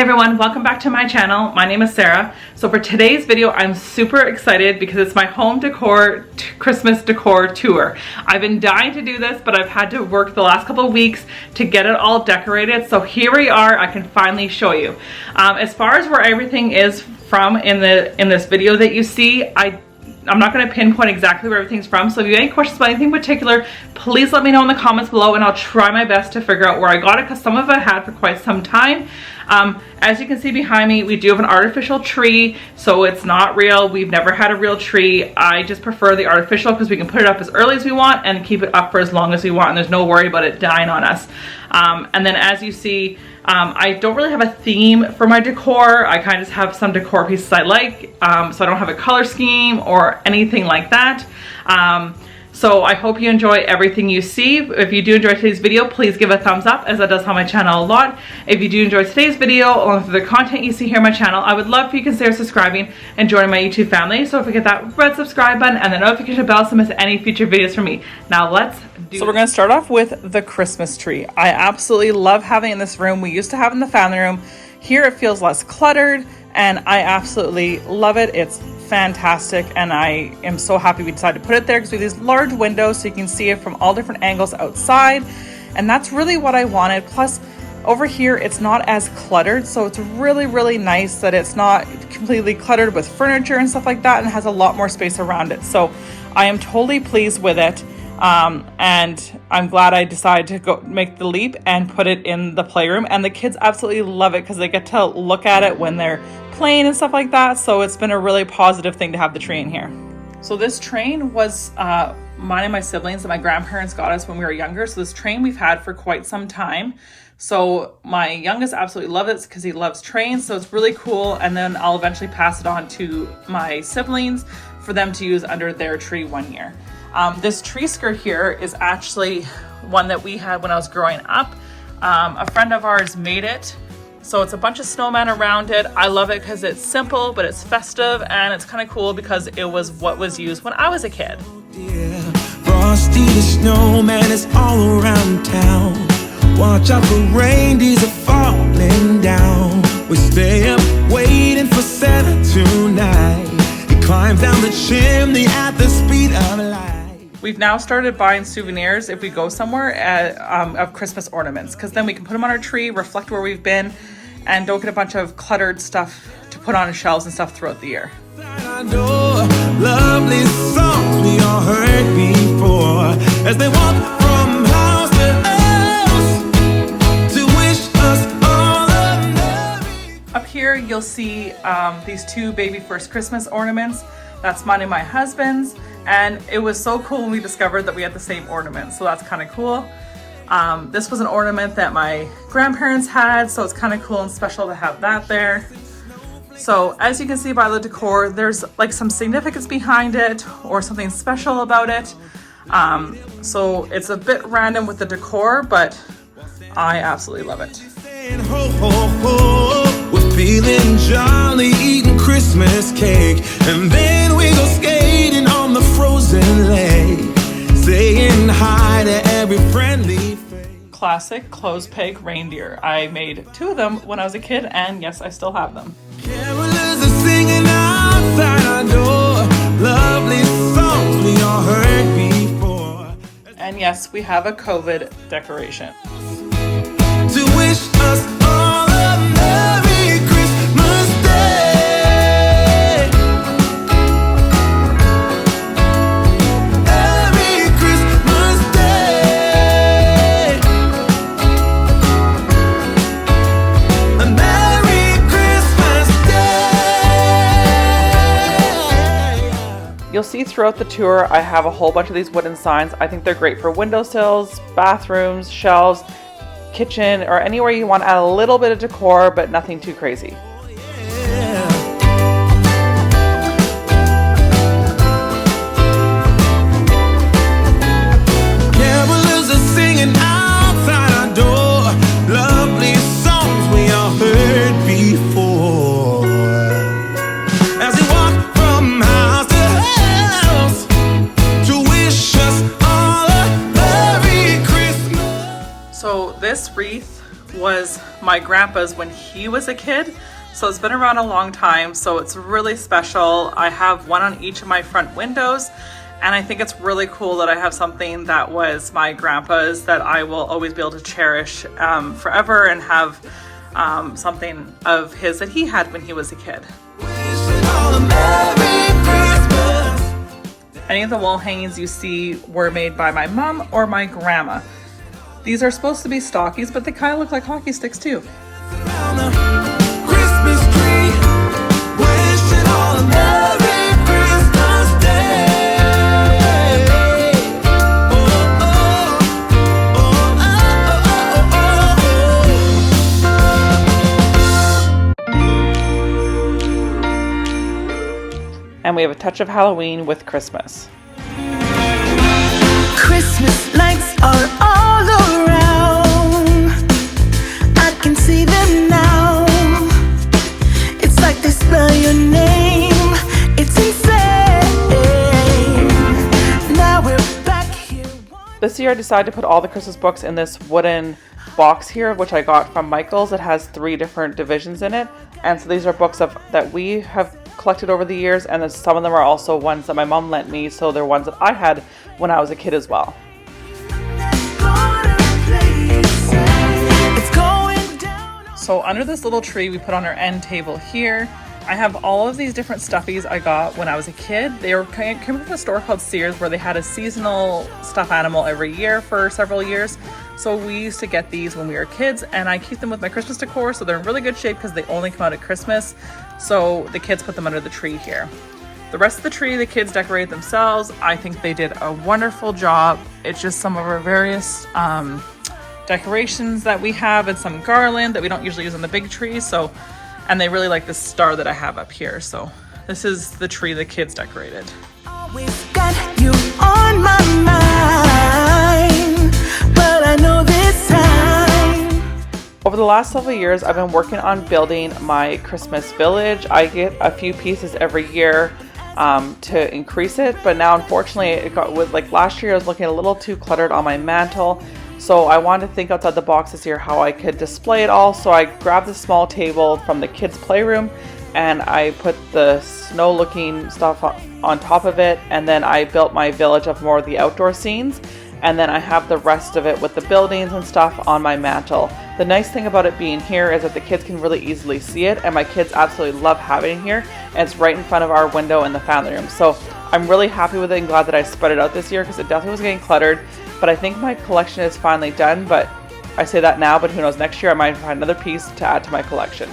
everyone, welcome back to my channel. My name is Sarah. So for today's video, I'm super excited because it's my home decor Christmas decor tour. I've been dying to do this, but I've had to work the last couple of weeks to get it all decorated. So here we are, I can finally show you. As far as where everything is from in this video that you see, I'm not going to pinpoint exactly where everything's from, so if you have any questions about anything in particular, please let me know in the comments below and I'll try my best to figure out where I got it, because some of it I had for quite some time. As you can see behind me, we do have an artificial tree, so it's not real. We've never had a real tree. I just prefer the artificial because we can put it up as early as we want and keep it up for as long as we want, and there's no worry about it dying on us. And then as you see, I don't really have a theme for my decor. I kind of just have some decor pieces I like, so I don't have a color scheme or anything like that. So I hope you enjoy everything you see. If you do enjoy today's video, please give a thumbs up, as that does help my channel a lot. If you do enjoy today's video, along with the content you see here on my channel, I would love for you to consider subscribing and joining my YouTube family. So if you hit that red subscribe button and the notification bell to miss any future videos from me. Now let's do So we're going to start off with the Christmas tree. I absolutely love having it in this room. We used to have it in the family room. Here it feels less cluttered, and I absolutely love it. It's fantastic, and I am so happy we decided to put it there because we have these large windows so you can see it from all different angles outside, and that's really what I wanted. Plus over here it's not as cluttered, so it's really nice that it's not completely cluttered with furniture and stuff like that, and has a lot more space around it. So I am totally pleased with it, and I'm glad I decided to go make the leap and put it in the playroom, and the kids absolutely love it because they get to look at it when they're playing and stuff like that. So it's been a really positive thing to have the tree in here. So this train was mine and my siblings, and my grandparents got us when we were younger. So this train we've had for quite some time. So my youngest absolutely loves it because he loves trains, so it's really cool. And then I'll eventually pass it on to my siblings for them to use under their tree one year. This tree skirt here is actually one that we had when I was growing up. A friend of ours made it. So it's a bunch of snowmen around it. I love it because it's simple, but it's festive, and it's kind of cool because it was what was used when I was a kid. Yeah, Frosty the snowman is all around town. Watch out for reindeers are falling down. We stay up waiting for Santa tonight. He climbs down the chimney at the speed of light. We've now started buying souvenirs if we go somewhere of Christmas ornaments, because then we can put them on our tree, reflect where we've been, and don't get a bunch of cluttered stuff to put on shelves and stuff throughout the year. Lovely songs we all heard before as they walk from house to house to wish us all a merry. Up here you'll see these two baby first Christmas ornaments. That's mine and my husband's, and it was so cool when we discovered that we had the same ornament, so that's kind of cool. This was an ornament that my grandparents had, so it's kind of cool and special to have that there. So as you can see by the decor, there's like some significance behind it or something special about it. So it's a bit random with the decor, but I absolutely love it. Ho, ho, ho. We're feeling jolly, eating Christmas cake, and then we go skating on the frozen lake, saying hi to every friendly face. Classic clothes peg reindeer. I made two of them when I was a kid, and yes, I still have them. Carolers are singing outside our door, lovely songs we all heard before. And yes, we have a COVID decoration. To wish us all a Merry Christmas Day. Merry Christmas Day. A Merry Christmas Day. You'll see throughout the tour I have a whole bunch of these wooden signs. I think they're great for windowsills, bathrooms, shelves, kitchen, or anywhere you want to add a little bit of decor, but nothing too crazy. Carolers are singing outside our door, lovely songs we all heard before. As we walk from house to house to wish us all a Merry Christmas. So this wreath was my grandpa's when he was a kid. So it's been around a long time, so it's really special. I have one on each of my front windows, and I think it's really cool that I have something that was my grandpa's that I will always be able to cherish forever, and have something of his that he had when he was a kid. Any of the wall hangings you see were made by my mom or my grandma. These are supposed to be stockings, but they kind of look like hockey sticks too. And we have a touch of Halloween with Christmas. Christmas lights are all around. I can see them now. It's like they spell your name. It's insane. Now we're back here. This year I decided to put all the Christmas books in this wooden box here, which I got from Michael's. It has 3 different divisions in it. And so these are books that we have collected over the years, and then some of them are also ones that my mom lent me, so they're ones that I had when I was a kid as well. So under this little tree we put on our end table here, I have all of these different stuffies I got when I was a kid. They came from a store called Sears, where they had a seasonal stuffed animal every year for several years. So we used to get these when we were kids, and I keep them with my Christmas decor, so they're in really good shape because they only come out at Christmas. So the kids put them under the tree here. The rest of the tree, the kids decorate themselves. I think they did a wonderful job. It's just some of our various decorations that we have, and some garland that we don't usually use on the big tree. So, and they really like the star that I have up here. So this is the tree the kids decorated. Always got you on my mind, but I know this time. Over the last several years, I've been working on building my Christmas village. I get a few pieces every year to increase it, but now unfortunately it got with, like last year I was looking a little too cluttered on my mantle. So I wanted to think outside the box this year how I could display it all. So I grabbed the small table from the kids' playroom, and I put the snow looking stuff on top of it, and then I built my village of more of the outdoor scenes, and then I have the rest of it with the buildings and stuff on my mantle. The nice thing about it being here is that the kids can really easily see it, and my kids absolutely love having it here, and it's right in front of our window in the family room. So I'm really happy with it and glad that I spread it out this year, because it definitely was getting cluttered. But I think my collection is finally done, but I say that now, but who knows, next year I might find another piece to add to my collection.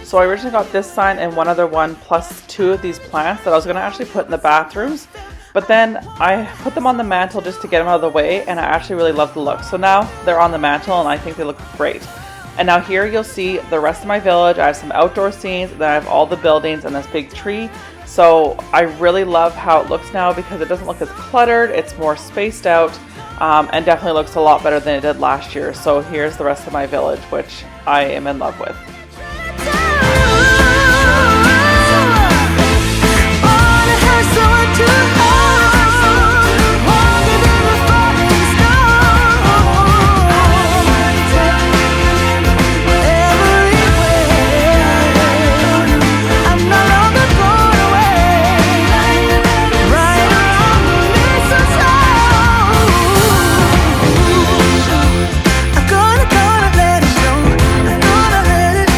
So I originally got this sign and one other one, plus 2 of these plants that I was going to actually put in the bathrooms. But then I put them on the mantle just to get them out of the way, and I actually really love the look. So now they're on the mantle, and I think they look great. And now here you'll see the rest of my village. I have some outdoor scenes, and then I have all the buildings and this big tree. So I really love how it looks now, because it doesn't look as cluttered. It's more spaced out, and definitely looks a lot better than it did last year. So here's the rest of my village, which I am in love with. I'm gonna let it show. I'm gonna let it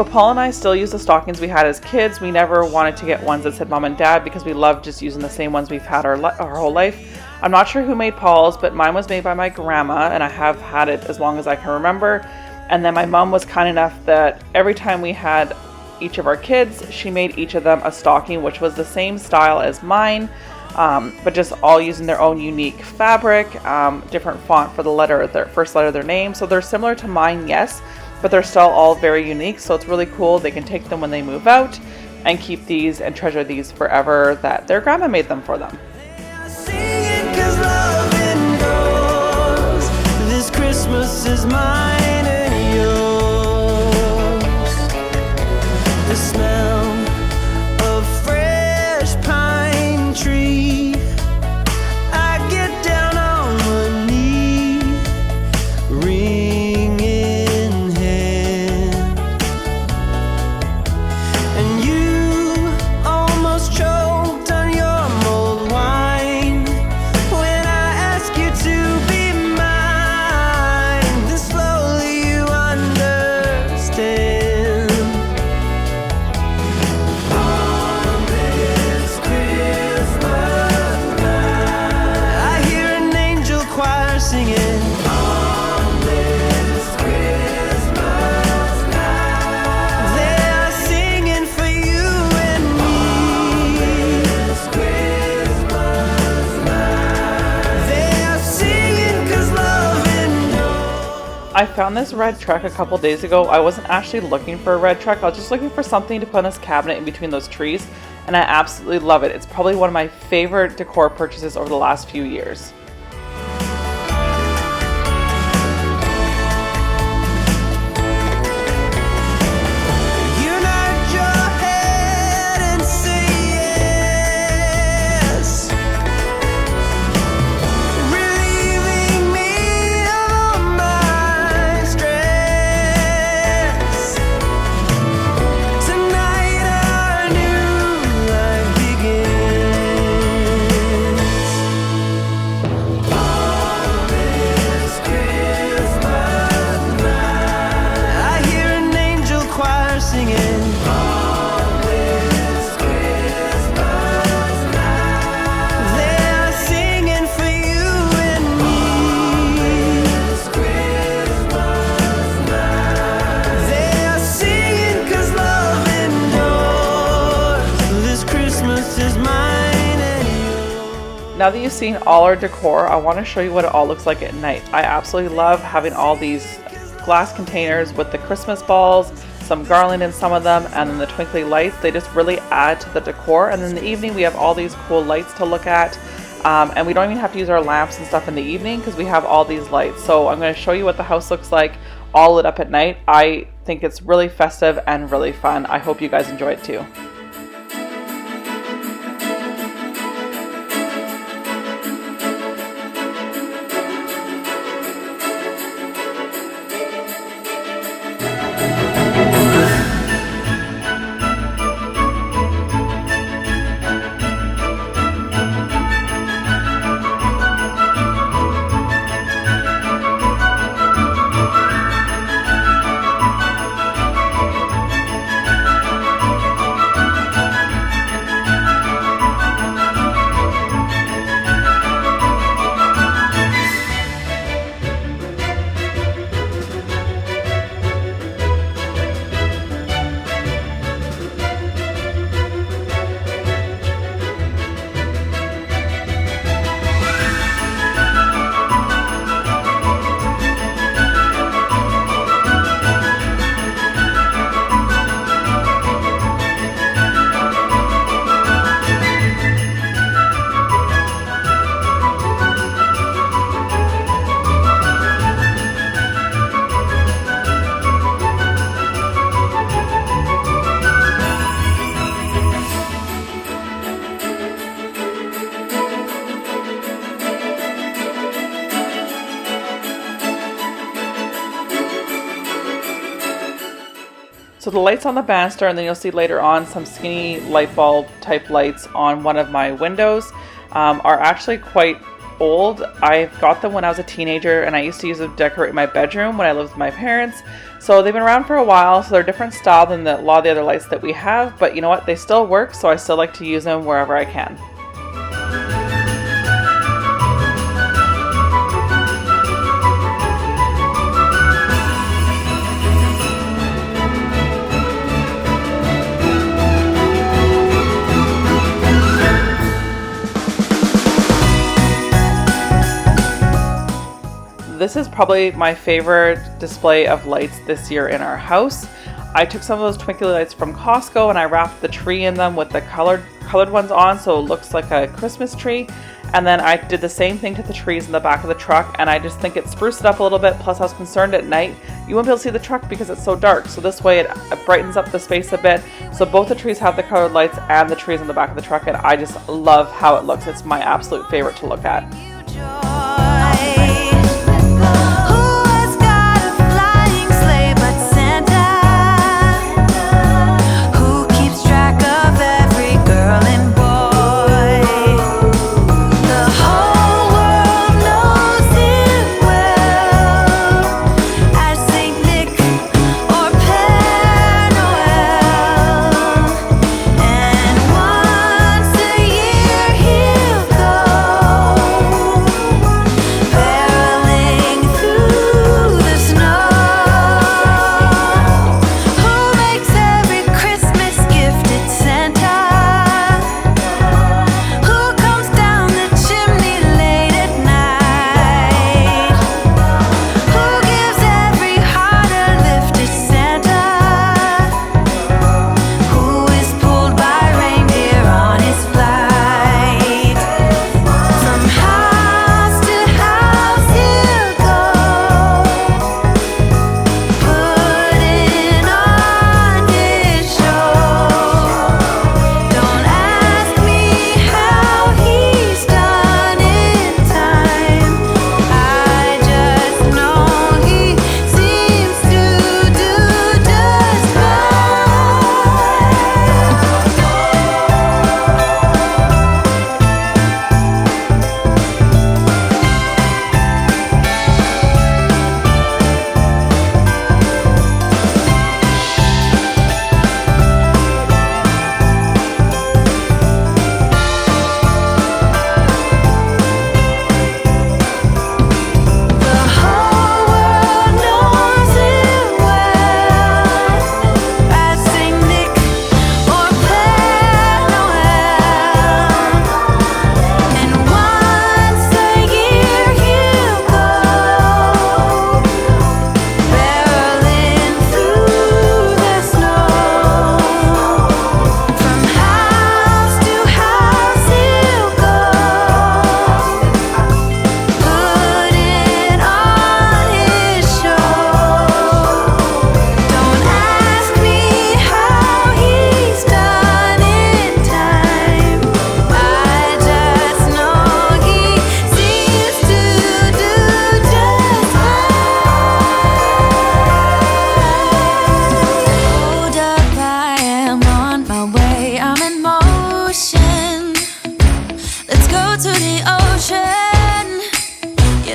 So Paul and I still use the stockings we had as kids. We never wanted to get ones that said mom and dad because we love just using the same ones we've had our whole life. I'm not sure who made Paul's, but mine was made by my grandma, and I have had it as long as I can remember. And then my mom was kind enough that every time we had each of our kids, she made each of them a stocking, which was the same style as mine, but just all using their own unique fabric, different font for their first letter of their name. So they're similar to mine, yes, but they're still all very unique. So it's really cool. They can take them when they move out and keep these and treasure these forever, that their grandma made them for them. This Christmas is mine and yours. The smell of fresh pine tree. I get down on my knee, ring in hand, and you almost choked on your mulled wine when I ask you to be mine. Then slowly you understand. On this Christmas night, I hear an angel choir singing. On this Christmas night, they are singing for you and me. This Christmas night, they are singing 'cause love endures. I found this red truck a couple days ago. I wasn't actually looking for a red truck. I was just looking for something to put in this cabinet in between those trees, and I absolutely love it. It's probably one of my favorite decor purchases over the last few years. You nod your head and say yes, relieving me of my stress. Tonight our new life begins. On this Christmas night, I hear an angel choir singing. On this Christmas night, they are singing for you and me. This Christmas night, they are singing 'cause love endures. This Christmas is mine and yours. Now that you've seen all our decor, I want to show you what it all looks like at night. I absolutely love having all these glass containers with the Christmas balls, some garland in some of them, and then the twinkly lights. They just really add to the decor. And in the evening, we have all these cool lights to look at. And we don't even have to use our lamps and stuff in the evening because we have all these lights. So I'm going to show you what the house looks like all lit up at night. I think it's really festive and really fun. I hope you guys enjoy it too. So the lights on the banister, and then you'll see later on some skinny light bulb type lights on one of my windows are actually quite old. I got them when I was a teenager, and I used to use them to decorate my bedroom when I lived with my parents. So they've been around for a while, so they're a different style than a lot of the other lights that we have. But you know what? They still work, so I still like to use them wherever I can. This is probably my favorite display of lights this year in our house. I took some of those twinkly lights from Costco and I wrapped the tree in them with the colored ones on, so it looks like a Christmas tree. And then I did the same thing to the trees in the back of the truck, and I just think it spruced it up a little bit. Plus I was concerned at night you won't be able to see the truck because it's so dark, so this way it brightens up the space a bit. So both the trees have the colored lights and the trees in the back of the truck, and I just love how it looks. It's my absolute favorite to look at.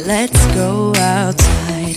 Let's go outside.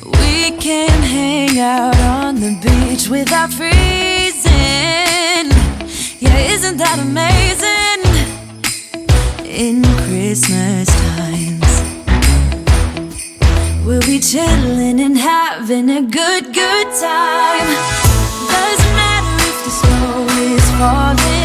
We can hang out on the beach without freezing. Yeah, isn't that amazing? In Christmas times, we'll be chilling and having a good time. Doesn't matter if the snow is falling.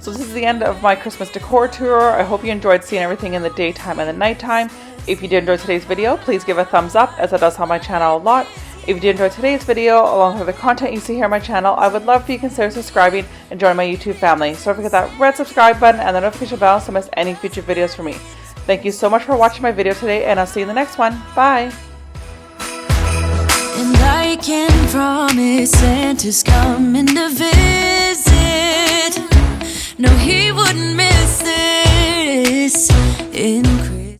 So this is the end of my Christmas decor tour. I hope you enjoyed seeing everything in the daytime and the nighttime. If you did enjoy today's video, please give a thumbs up, as it does help my channel a lot. If you did enjoy today's video, along with the content you see here on my channel, I would love for you to consider subscribing and join my YouTube family. So don't forget that red subscribe button and the notification bell so you don't miss any future videos from me. Thank you so much for watching my video today, and I'll see you in the next one. Bye! And I can promise Santa's coming to visit. No, he wouldn't miss this in Christmas.